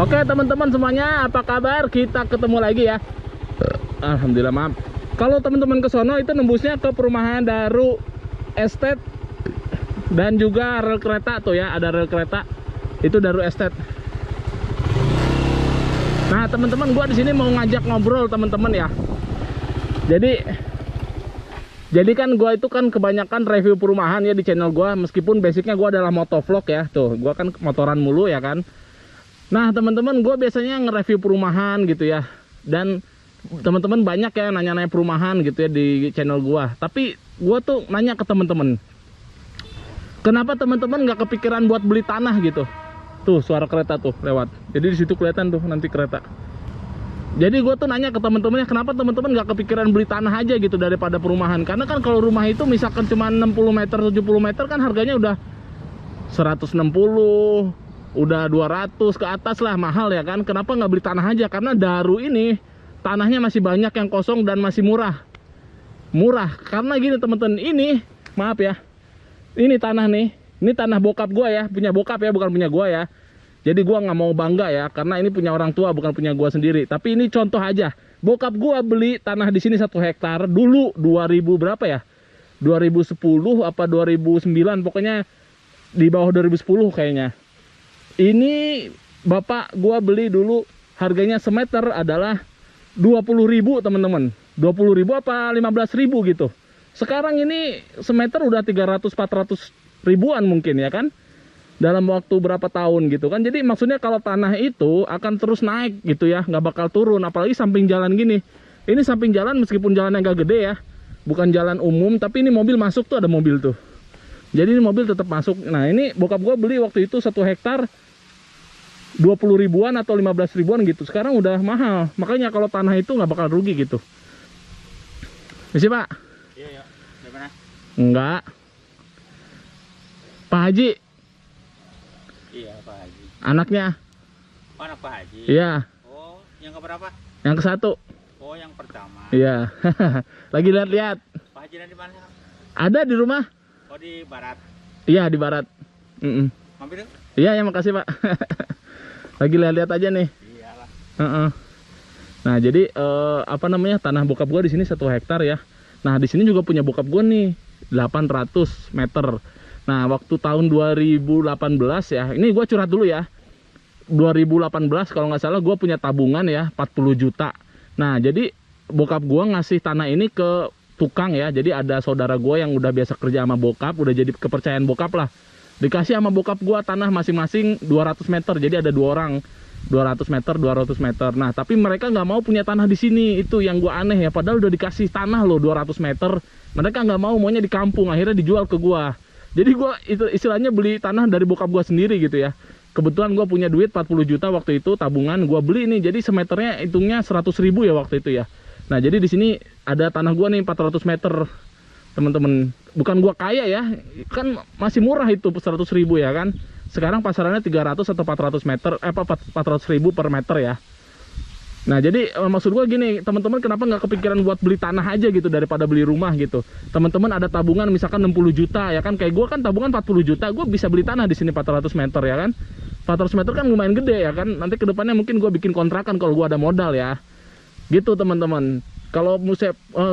Oke teman-teman semuanya, apa kabar? Kita ketemu lagi ya. Alhamdulillah, maaf. Kalau teman-teman ke sono itu nembusnya ke perumahan Daru Estate dan juga rel kereta tuh ya, ada rel kereta. Itu Daru Estate. Nah, teman-teman, gua di sini mau ngajak ngobrol teman-teman ya. Jadi kan gua itu kan kebanyakan review perumahan ya di channel gua, meskipun basicnya gua adalah motovlog ya. Tuh, gua kan motoran mulu ya kan. Nah teman-teman, gue biasanya nge-review perumahan gitu ya. Dan teman-teman banyak ya nanya-nanya perumahan gitu ya di channel gue. Tapi gue tuh nanya ke teman-teman, kenapa teman-teman nggak kepikiran buat beli tanah gitu? Tuh suara kereta tuh lewat. Jadi di situ kelihatan tuh nanti kereta. Jadi gue tuh nanya ke teman-temannya, kenapa teman-teman nggak kepikiran beli tanah aja gitu daripada perumahan? Karena kan kalau rumah itu misalkan cuma 60 meter, 70 meter kan harganya udah 160, udah 200 ke atas lah, mahal ya kan. Kenapa nggak beli tanah aja? Karena Daru ini tanahnya masih banyak yang kosong dan masih murah. Karena gini teman-teman, ini maaf ya, ini tanah nih, ini tanah bokap gua ya, punya bokap ya, bukan punya gua ya. Jadi gua nggak mau bangga ya, karena ini punya orang tua, bukan punya gua sendiri. Tapi ini contoh aja, bokap gua beli tanah di sini 1 hektar dulu 2000 berapa ya, 2010 apa 2009, pokoknya di bawah 2010 kayaknya. Ini bapak gua beli dulu harganya semeter adalah 20.000 teman-teman. 20.000 apa 15.000 gitu. Sekarang ini semeter udah 300-400 ribuan mungkin ya kan. Dalam waktu berapa tahun gitu kan. Jadi maksudnya kalau tanah itu akan terus naik gitu ya, nggak bakal turun. Apalagi samping jalan gini. Ini samping jalan meskipun jalannya nggak gede ya, bukan jalan umum, tapi ini mobil masuk tuh, ada mobil tuh. Jadi ini mobil tetap masuk. Nah ini bokap gua beli waktu itu 1 hektar 20 ribuan atau 15 ribuan gitu. Sekarang udah mahal. Makanya kalau tanah itu nggak bakal rugi gitu. Misi Pak? Iya ya. Dari mana? Enggak. Pak Haji? Iya Pak Haji. Anaknya? Oh, anak Pak Haji. Iya. Oh, yang keberapa? Yang ke-1. Oh, yang pertama. Iya. Lagi lihat-lihat. Pak Haji di mana? Ada di rumah? Oh, di barat. Iya di barat. Mampir dong? Iya ya, makasih Pak. Lagi lihat-lihat aja nih. Iyalah. Nah jadi apa namanya, tanah bokap gua di sini 1 hektar ya. Nah di sini juga punya bokap gua nih 800 meter. Nah waktu tahun 2018 ya, ini gua curhat dulu ya. 2018 kalau nggak salah gua punya tabungan ya 40 juta. Nah jadi bokap gua ngasih tanah ini ke tukang ya. Jadi ada saudara gua yang udah biasa kerja sama bokap, udah jadi kepercayaan bokap lah. Dikasih sama bokap gua tanah masing-masing 200 meter. Jadi ada 2 orang, 200 meter, 200 meter. Nah, tapi mereka nggak mau punya tanah di sini. Itu yang gua aneh ya. Padahal udah dikasih tanah loh 200 meter. Mereka nggak mau, maunya di kampung. Akhirnya dijual ke gua. Jadi gua itu istilahnya beli tanah dari bokap gua sendiri gitu ya. Kebetulan gua punya duit 40 juta waktu itu tabungan, gua beli nih. Jadi semeternya hitungnya 100.000 ya waktu itu ya. Nah, jadi di sini ada tanah gua nih 400 meter. Teman-teman, bukan gua kaya ya, kan masih murah itu 100.000 ya kan. Sekarang pasarannya 300 atau 400 meter, 400.000 per meter ya. Nah jadi maksud gua gini teman-teman, kenapa nggak kepikiran buat beli tanah aja gitu daripada beli rumah gitu. Teman-teman ada tabungan misalkan 60 juta ya kan, kayak gua kan tabungan 40 juta, gua bisa beli tanah di sini 400 meter ya kan. 400 meter kan lumayan gede ya kan. Nanti kedepannya mungkin gua bikin kontrakan kalau gua ada modal ya. Gitu teman-teman. Kalau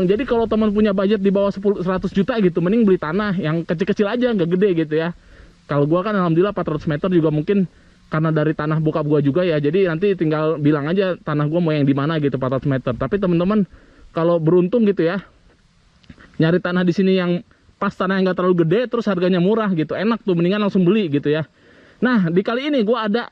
jadi kalau teman punya budget di bawah 100 juta gitu, mending beli tanah yang kecil-kecil aja, nggak gede gitu ya. Kalau gua kan alhamdulillah 400 meter juga mungkin karena dari tanah bokap gua juga ya. Jadi nanti tinggal bilang aja tanah gua mau yang di mana gitu 400 meter. Tapi teman-teman kalau beruntung gitu ya, nyari tanah di sini yang pas tanah yang nggak terlalu gede, terus harganya murah gitu, enak tuh, mendingan langsung beli gitu ya. Nah di kali ini gua ada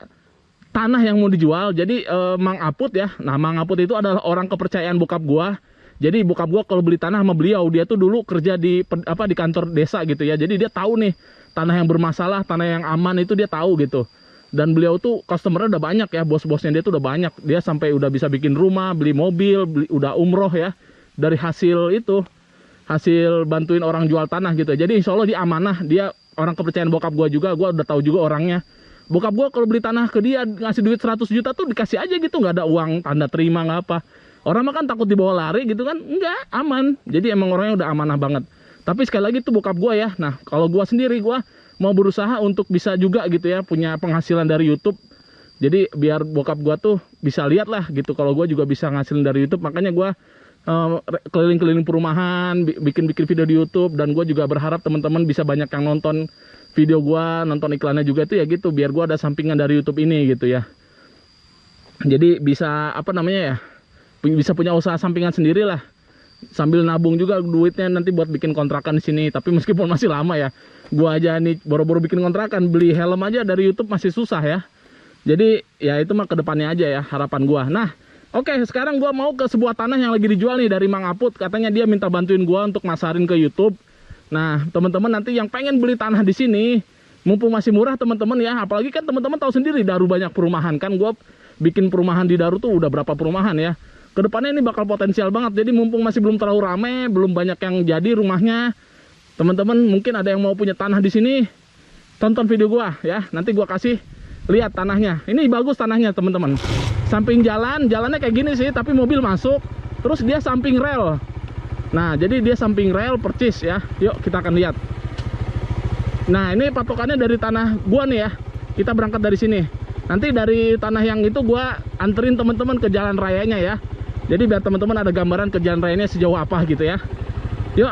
tanah yang mau dijual. Jadi Mang Aput ya. Nah Mang Aput itu adalah orang kepercayaan bokap gua. Jadi bokap gua kalau beli tanah sama beliau, dia tuh dulu kerja di di kantor desa gitu ya. Jadi dia tahu nih tanah yang bermasalah, tanah yang aman itu dia tahu gitu. Dan beliau tuh customernya udah banyak ya, bos-bosnya dia tuh udah banyak. Dia sampai udah bisa bikin rumah, beli mobil, udah umroh ya. Dari hasil itu, hasil bantuin orang jual tanah gitu. Jadi insya Allah dia amanah, dia orang kepercayaan bokap gua juga. Gua udah tahu juga orangnya. Bokap gua kalau beli tanah ke dia ngasih duit 100 juta tuh dikasih aja gitu, nggak ada uang tanda terima nggak apa. Orang mah kan takut dibawa lari gitu kan, enggak, aman. Jadi emang orangnya udah amanah banget. Tapi sekali lagi tuh bokap gua ya. Nah kalau gua sendiri, gua mau berusaha untuk bisa juga gitu ya punya penghasilan dari YouTube. Jadi biar bokap gua tuh bisa lihat lah gitu kalau gua juga bisa ngasilin dari YouTube. Makanya gua keliling-keliling perumahan, bikin-bikin video di YouTube, dan gua juga berharap teman-teman bisa banyak yang nonton video gua, nonton iklannya juga itu ya gitu, biar gua ada sampingan dari YouTube ini gitu ya. Jadi bisa apa namanya ya? Bisa punya usaha sampingan sendiri lah. Sambil nabung juga duitnya nanti buat bikin kontrakan di sini. Tapi meskipun masih lama ya. Gua aja nih boro-boro bikin kontrakan, beli helm aja dari YouTube masih susah ya. Jadi ya itu mah kedepannya aja ya harapan gua. Nah, oke, sekarang gua mau ke sebuah tanah yang lagi dijual nih dari Mang Aput. Katanya dia minta bantuin gua untuk masarin ke YouTube. Nah, teman-teman nanti yang pengen beli tanah di sini, mumpung masih murah teman-teman ya. Apalagi kan teman-teman tahu sendiri Daru banyak perumahan kan. Gua bikin perumahan di Daru tuh udah berapa perumahan ya. Kedepannya ini bakal potensial banget. Jadi mumpung masih belum terlalu rame, belum banyak yang jadi rumahnya, teman-teman mungkin ada yang mau punya tanah di sini, tonton video gua ya. Nanti gua kasih lihat tanahnya. Ini bagus tanahnya teman-teman. Samping jalannya kayak gini sih, tapi mobil masuk. Terus dia samping rel. Nah, jadi dia samping rel percis ya. Yuk kita akan lihat. Nah, ini patokannya dari tanah gua nih ya. Kita berangkat dari sini. Nanti dari tanah yang itu gua anterin teman-teman ke jalan rayanya ya. Jadi biar teman-teman ada gambaran ke jalan rayanya sejauh apa gitu ya. Yuk.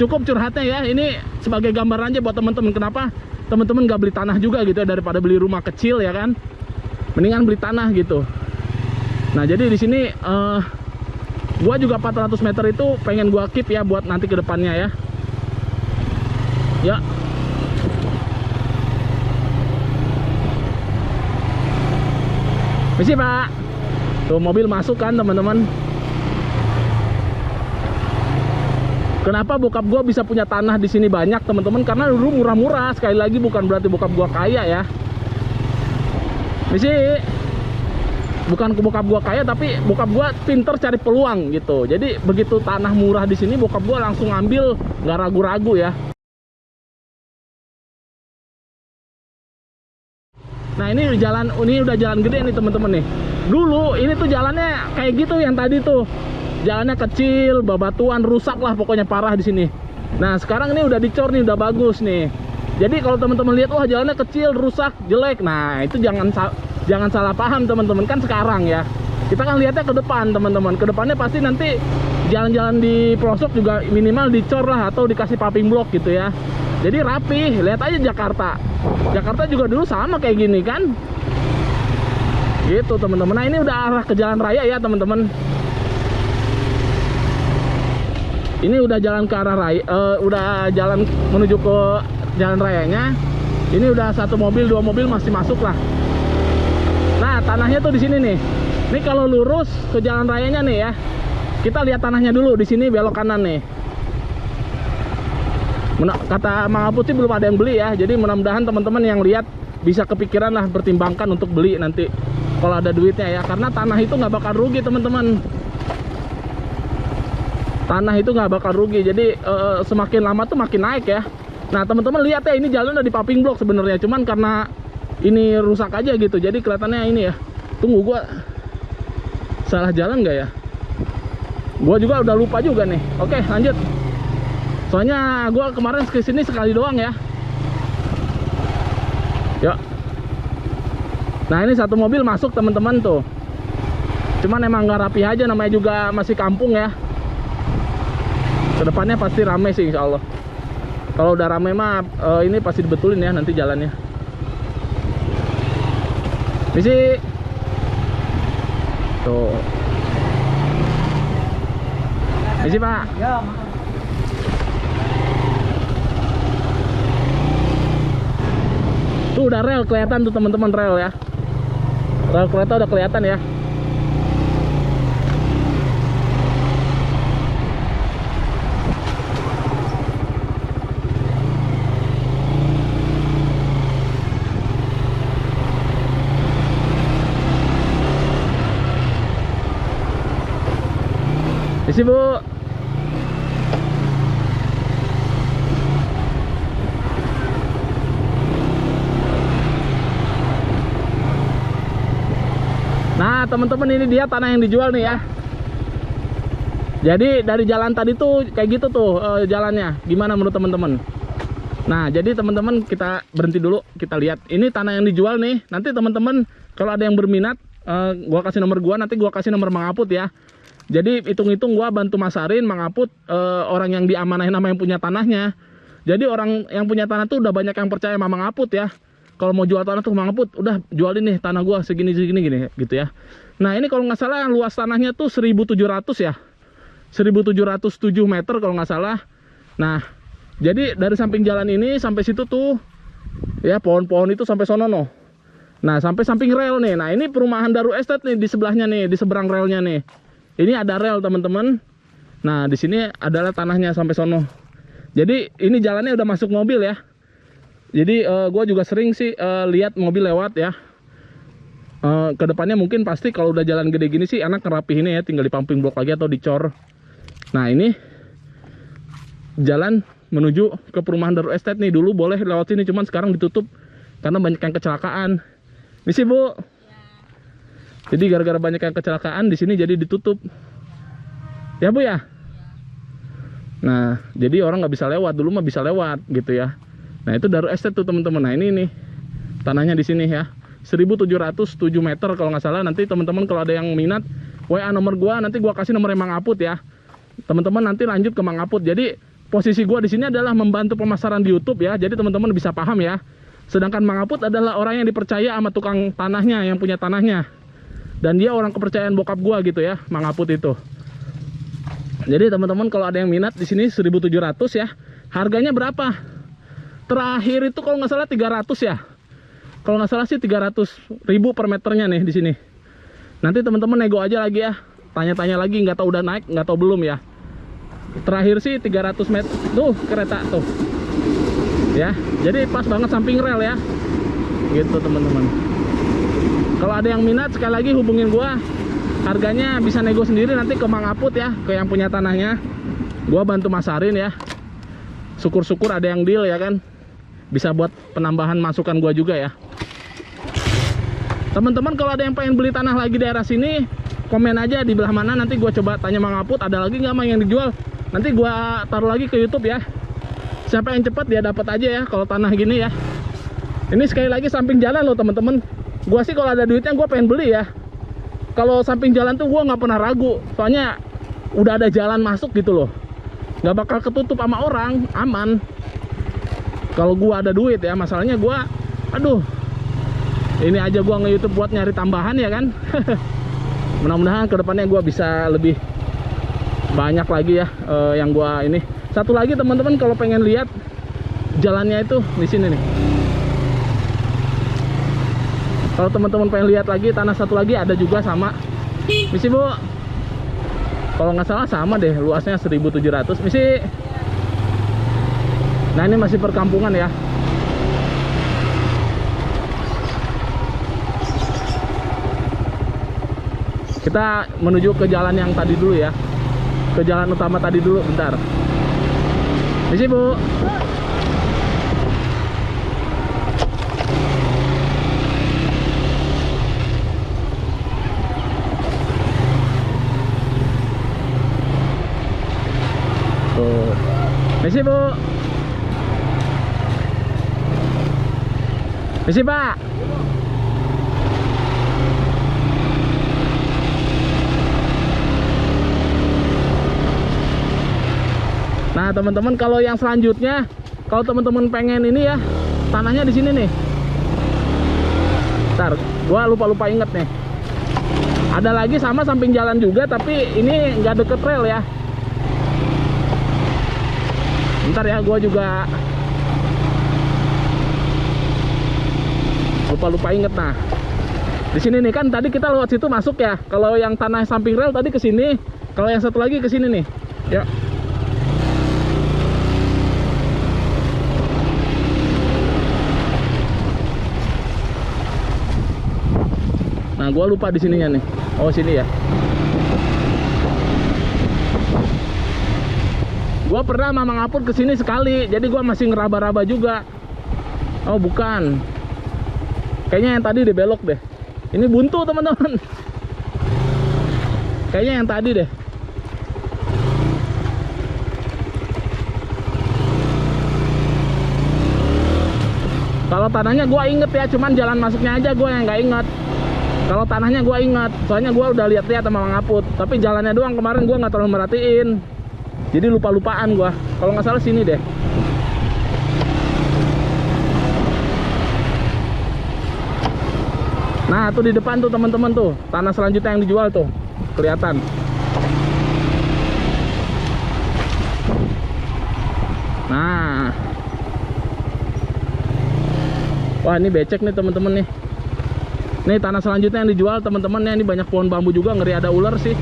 Cukup curhatnya ya. Ini sebagai gambaran aja buat teman-teman. Kenapa teman-teman gak beli tanah juga gitu ya, daripada beli rumah kecil ya kan. Mendingan beli tanah gitu. Nah, jadi di sini gua juga 400 meter itu pengen gua keep ya buat nanti ke depannya ya. Ya. Misi Pak. Tuh mobil masuk kan teman-teman. Kenapa bokap gua bisa punya tanah di sini banyak teman-teman? Karena dulu murah-murah. Sekali lagi bukan berarti bokap gua kaya ya. Misi. Bukan ke bokap gua kaya, tapi bokap gua pinter cari peluang gitu. Jadi begitu tanah murah di sini bokap gua langsung ambil, nggak ragu-ragu ya. Nah, ini udah jalan gede nih teman-teman nih. Dulu ini tuh jalannya kayak gitu yang tadi tuh. Jalannya kecil, babatuan, rusak lah pokoknya parah di sini. Nah, sekarang ini udah dicor nih, udah bagus nih. Jadi kalau teman-teman lihat wah jalannya kecil, rusak, jelek. Nah, itu jangan salah paham teman-teman, kan sekarang ya. Kita kan lihatnya ke depan teman-teman. Ke depannya pasti nanti jalan-jalan di pelosok juga minimal dicor lah atau dikasih paving block gitu ya. Jadi rapi. Lihat aja Jakarta. Jakarta juga dulu sama kayak gini kan. Gitu teman-teman. Nah, ini udah arah ke jalan raya ya teman-teman. Ini udah jalan ke arah raya, udah jalan menuju ke jalan rayanya. Ini udah satu mobil, dua mobil masih masuk lah. Nah, tanahnya tuh di sini nih. Ini kalau lurus ke jalan rayanya nih ya. Kita lihat tanahnya dulu di sini belok kanan nih. Kata Mang Aput sih belum ada yang beli ya. Jadi mudah-mudahan teman-teman yang lihat bisa kepikiran lah, pertimbangkan untuk beli nanti kalau ada duitnya ya. Karena tanah itu nggak bakal rugi teman-teman. Tanah itu nggak bakal rugi. Jadi semakin lama tuh makin naik ya. Nah, teman-teman lihat ya, ini jalan udah di paving block sebenarnya. Cuman karena ini rusak aja gitu. Jadi kelihatannya ini ya. Tunggu, gua salah jalan nggak ya? Gua juga udah lupa juga nih. Oke, lanjut. Soalnya gua kemarin kesini sekali doang ya. Yuk. Nah, ini satu mobil masuk teman-teman tuh. Cuman emang nggak rapi aja, namanya juga masih kampung ya. Kedepannya pasti rame sih insya Allah. Kalau udah rame mah ini pasti dibetulin ya nanti jalannya. Misi. Tuh. Misi Pak. Ya. Tuh udah rel kelihatan tuh teman-teman, rel ya. Rel kereta udah kelihatan ya. Isi Bu. Nah teman-teman, ini dia tanah yang dijual nih ya. Jadi dari jalan tadi tuh kayak gitu tuh jalannya. Gimana menurut teman-teman? Nah, jadi teman-teman kita berhenti dulu, kita lihat. Ini tanah yang dijual nih. Nanti teman-teman kalau ada yang berminat, gua kasih nomor gua, nanti gua kasih nomor Mang Aput ya. Jadi hitung-hitung gua bantu masarin Mang Aput, orang yang diamanahin sama yang punya tanahnya. Jadi orang yang punya tanah tuh udah banyak yang percaya sama Mang Aput ya. Kalau mau jual tanah tuh Mang Aput, udah jualin nih tanah gua segini gini gitu ya. Nah, ini kalau nggak salah luas tanahnya tuh 1.700 ya. 1.707 meter kalau nggak salah. Nah, jadi dari samping jalan ini sampai situ tuh ya, pohon-pohon itu sampai sono no. Nah, sampai samping rel nih. Nah, ini perumahan Darul Estate nih di sebelahnya nih, di seberang relnya nih. Ini ada rel teman-teman. Nah, di sini adalah tanahnya sampai sono. Jadi ini jalannya udah masuk mobil ya. Jadi gue juga sering sih lihat mobil lewat ya. Kedepannya mungkin pasti kalau udah jalan gede gini sih anak ngerapihin ya, tinggal di pumping block lagi atau dicor. Nah, ini jalan menuju ke perumahan Darul Estate nih. Dulu boleh lewat sini, cuman sekarang ditutup karena banyak yang kecelakaan. Misi Bu. Ya. Jadi gara-gara banyak yang kecelakaan di sini jadi ditutup. Ya Bu ya. Nah, jadi orang nggak bisa lewat. Dulu mah bisa lewat gitu ya. Nah, itu Darul Estate tuh teman-teman. Nah, ini nih tanahnya di sini ya. 1.707 meter kalau nggak salah. Nanti teman-teman kalau ada yang minat, WA nomor gua, nanti gua kasih nomor Mang Aput ya. Teman-teman nanti lanjut ke Mang Aput. Jadi posisi gua di sini adalah membantu pemasaran di YouTube ya. Jadi teman-teman bisa paham ya. Sedangkan Mang Aput adalah orang yang dipercaya sama tukang tanahnya, yang punya tanahnya. Dan dia orang kepercayaan bokap gua gitu ya, Mang Aput itu. Jadi teman-teman kalau ada yang minat di sini 1.700 ya. Harganya berapa? Terakhir itu kalau nggak salah 300 ya. Kalau nggak salah sih 300.000 per meternya nih di sini. Nanti teman-teman nego aja lagi ya. Tanya-tanya lagi, nggak tahu udah naik, nggak tahu belum ya. Terakhir sih 300 meter. Tuh kereta tuh. Ya, jadi pas banget samping rel ya. Gitu teman-teman. Kalau ada yang minat sekali lagi hubungin gua. Harganya bisa nego sendiri nanti ke Mang Aput ya, ke yang punya tanahnya. Gua bantu masarin ya. Syukur-syukur ada yang deal ya kan. Bisa buat penambahan masukan gua juga ya. Teman-teman kalau ada yang pengen beli tanah lagi daerah sini, komen aja di belah mana, nanti gua coba tanya Mang Aput ada lagi nggak Mang yang dijual. Nanti gua taruh lagi ke YouTube ya. Siapa yang cepat dia dapat aja ya kalau tanah gini ya. Ini sekali lagi samping jalan loh teman-teman. Gua sih kalau ada duitnya gua pengen beli ya. Kalau samping jalan tuh gua nggak pernah ragu. Soalnya udah ada jalan masuk gitu loh. Nggak bakal ketutup sama orang, aman. Kalau gua ada duit ya, masalahnya gua, aduh, ini aja gua nge-YouTube buat nyari tambahan ya kan. Mudah-mudahan kedepannya gua bisa lebih banyak lagi ya yang gua ini. Satu lagi teman-teman kalau pengen lihat jalannya itu di sini nih. Kalau teman-teman pengen lihat lagi tanah satu lagi ada juga sama. Misi Bu. Kalau nggak salah sama deh, luasnya 1.700. Misi. Nah, ini masih perkampungan ya. Kita menuju ke jalan yang tadi dulu ya. Ke jalan utama tadi dulu, bentar. Misi Bu. Tuh. Misi Bu. Misi Pak. Nah teman-teman kalau yang selanjutnya, kalau teman-teman pengen ini ya, tanahnya di sini nih. Ntar, gua lupa inget nih. Ada lagi sama samping jalan juga, tapi ini nggak deket rel ya. Ntar ya, gua juga lupa inget. Nah, di sini nih kan tadi kita lewat situ masuk ya. Kalau yang tanah samping rel tadi ke sini, kalau yang satu lagi ke sini nih. Ya. Nah, gua lupa di sininya nih. Oh, sini ya. Gua pernah sama Mang Aput ke sini sekali, jadi gua masih ngeraba-raba juga. Oh, bukan. Kayaknya yang tadi deh belok deh. Ini buntu, teman-teman. Kayaknya yang tadi deh. Kalau tanahnya gua inget ya, cuman jalan masuknya aja gua yang nggak inget. Kalau tanahnya gua inget, soalnya gua udah lihat-lihat sama Mang Aput. Tapi jalannya doang kemarin gua nggak terlalu merhatiin. Jadi lupa-lupaan gua. Kalau nggak salah sini deh. Nah, tuh di depan tuh teman-teman tuh, tanah selanjutnya yang dijual tuh. Kelihatan. Nah. Wah, ini becek nih teman-teman nih. Nih tanah selanjutnya yang dijual teman-teman ya, ini banyak pohon bambu juga, ngeri ada ular sih.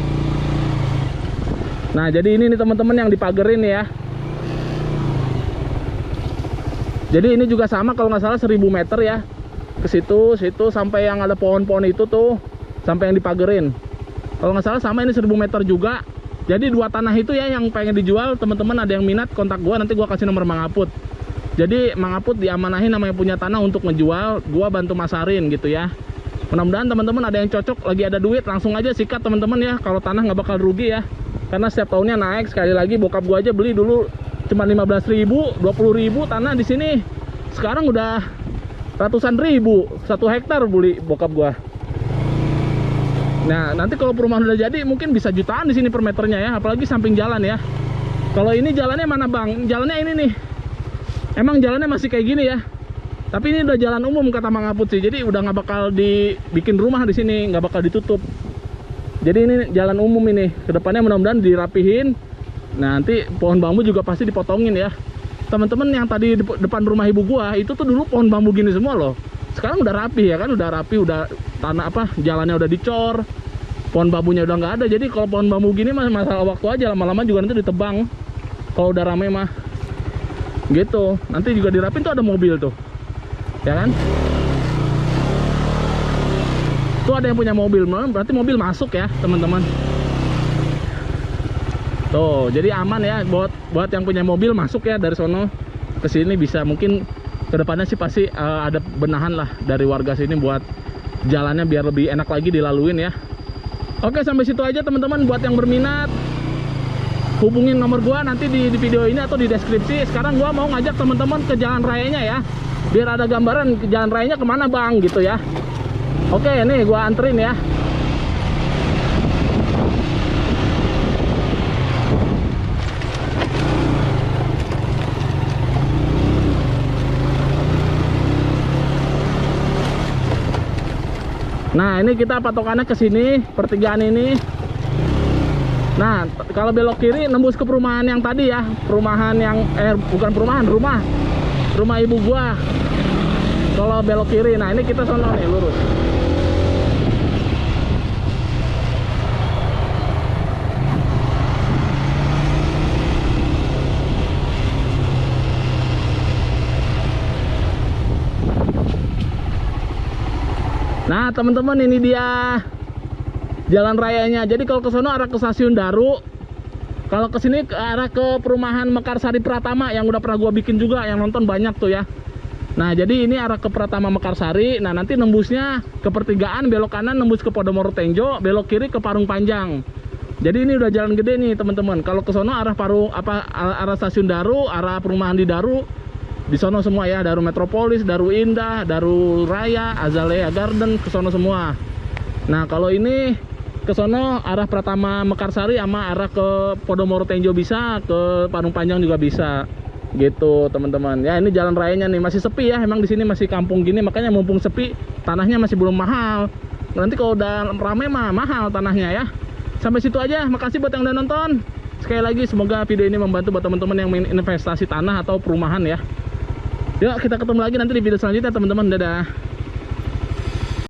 Nah, jadi ini nih teman-teman yang dipagerin ya. Jadi ini juga sama kalau nggak salah 1000 meter ya. Ke situ sampai yang ada pohon-pohon itu tuh, sampai yang dipagerin. Kalau nggak salah sama ini 1000 meter juga. Jadi dua tanah itu ya yang pengen dijual, teman-teman ada yang minat kontak gua, nanti gua kasih nomor Mang Aput. Jadi Mang Aput diamanahin namanya punya tanah untuk ngejual, gua bantu masarin gitu ya. Mudah-mudahan teman-teman ada yang cocok, lagi ada duit langsung aja sikat teman-teman ya. Kalau tanah nggak bakal rugi ya, karena setiap tahunnya naik. Sekali lagi bokap gua aja beli dulu cuma 15.000, 20.000 tanah di sini. Sekarang udah ratusan ribu, 1 hektar beli bokap gua. Nah, nanti kalau perumahan udah jadi mungkin bisa jutaan di sini per meternya ya, apalagi samping jalan ya. Kalau ini jalannya mana, Bang? Jalannya ini nih. Emang jalannya masih kayak gini ya. Tapi ini udah jalan umum kata Mang Aput sih. Jadi udah nggak bakal dibikin rumah di sini, nggak bakal ditutup. Jadi ini jalan umum ini. Kedepannya mudah-mudahan dirapihin. Nah, nanti pohon bambu juga pasti dipotongin ya. Teman-teman yang tadi depan rumah ibu gua itu tuh dulu pohon bambu gini semua loh. Sekarang udah rapi ya kan, udah rapi, udah tanah apa, jalannya udah dicor, pohon bambunya udah nggak ada. Jadi kalau pohon bambu gini masalah waktu aja, lama-lama juga nanti ditebang kalau udah rame mah gitu. Nanti juga dirapin tuh ada mobil tuh ya kan, tuh ada yang punya mobil, berarti mobil masuk ya teman-teman. Tuh jadi aman ya buat yang punya mobil masuk ya dari sono ke sini bisa. Mungkin kedepannya sih pasti ada benahan lah dari warga sini buat jalannya biar lebih enak lagi dilaluin ya. Oke, sampai situ aja teman-teman. Buat yang berminat hubungin nomor gua nanti di video ini atau di deskripsi. Sekarang gua mau ngajak teman-teman ke jalan rayanya ya, biar ada gambaran ke jalan rayanya kemana Bang gitu ya. Oke, nih gua anterin ya. Nah, ini kita patokannya ke sini, pertigaan ini. Nah, kalau belok kiri nembus ke perumahan yang tadi ya, perumahan yang bukan perumahan, rumah ibu gua. Kalau belok kiri, nah ini kita sono nih lurus. Nah teman-teman, ini dia jalan rayanya. Jadi kalau ke sono arah ke Stasiun Daru, kalau ke sini ke arah ke perumahan Mekarsari Pratama yang udah pernah gua bikin juga, yang nonton banyak tuh ya. Nah jadi ini arah ke Pratama Mekarsari. Nah nanti nembusnya ke pertigaan, belok kanan nembus ke Podomoro Tenjo, belok kiri ke Parung Panjang. Jadi ini udah jalan gede nih teman-teman. Kalau ke sono arah arah Stasiun Daru, arah perumahan di Daru, di sono semua ya, Daru Metropolis, Daru Indah, Daru Raya, Azalea Garden, ke sono semua. Nah kalau ini ke sono arah Pratama Mekarsari sama arah ke Podomoro Tenjo bisa, ke Parung Panjang juga bisa gitu teman-teman ya. Ini jalan rayanya nih masih sepi ya, emang di sini masih kampung gini, makanya mumpung sepi tanahnya masih belum mahal. Nanti kalau udah rame mah mahal tanahnya ya. Sampai situ aja, makasih buat yang udah nonton. Sekali lagi semoga video ini membantu buat teman-teman yang ingin investasi tanah atau perumahan ya. Yuk kita ketemu lagi nanti di video selanjutnya teman-teman, dadah.